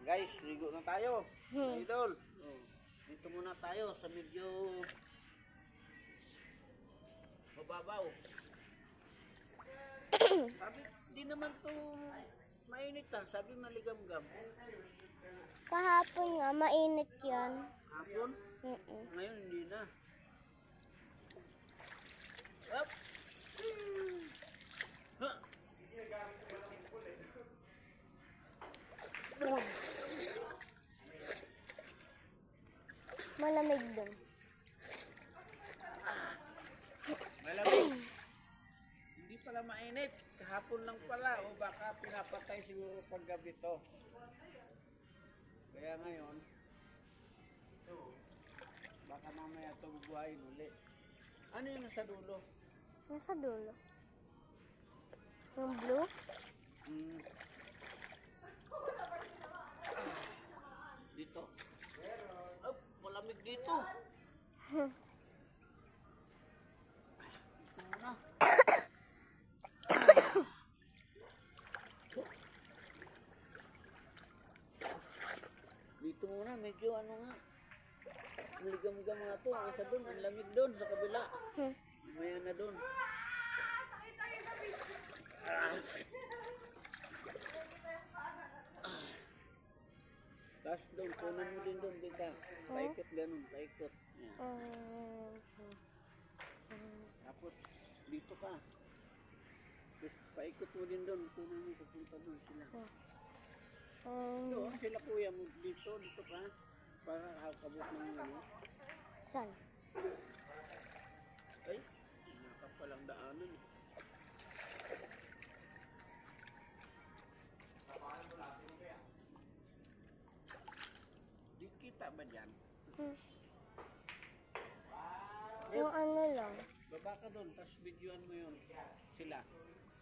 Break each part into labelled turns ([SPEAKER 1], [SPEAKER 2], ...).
[SPEAKER 1] Guys, ligo na tayo. Idol. Oh, dito muna tayo sa medyo mababaw. Sabi, di naman to mainit ah. Sabi maligam-gam.
[SPEAKER 2] Kahapon nga, mainit yan.
[SPEAKER 1] Hapon? Ngayon hindi na. Up. Ha.
[SPEAKER 2] Malamig dun.
[SPEAKER 1] Malamig. Hindi pala mainit. Kahapon lang pala. O baka pinapatay siguro paggabi to. Kaya ngayon, baka mamaya ito bubuhayin ulit. Ano yung nasa dulo?
[SPEAKER 2] Nasa dulo. Yung blue?
[SPEAKER 1] Dito. Oh, malamig dito. Dito muna. Dito muna, medyo ano nga. Ligam-gam nga to. Isa doon, ang lamig doon sa kabila. Maya na doon. Tapos doon, kunan mo din doon, bigla. Paikot ganun, paikot. Yan. Tapos, dito ka. Tapos, paikot mo din doon, kunan mo, papunta doon sila. Doon, sila kuya mo dito ka. Para kakabot ng ano.
[SPEAKER 2] Saan?
[SPEAKER 1] Ay, nakapalang daanan eh. Di kita ba dyan?
[SPEAKER 2] Yung ano lang.
[SPEAKER 1] Baba ka doon, tapos videoan mo yun. Sila.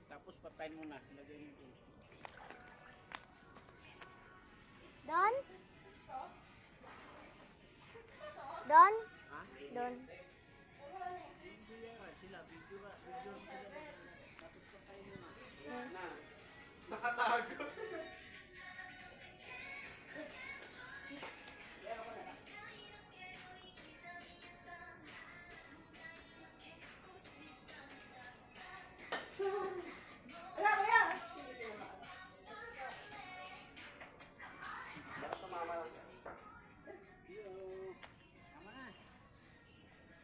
[SPEAKER 1] Tapos patayin mo na. Lagay mo doon.
[SPEAKER 2] Don? Don?
[SPEAKER 1] Ha?
[SPEAKER 2] Don.
[SPEAKER 1] Video yan. Sila. Videoan sila. Tapos patayin mo na. Nakatago.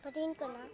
[SPEAKER 2] Patingin ko na.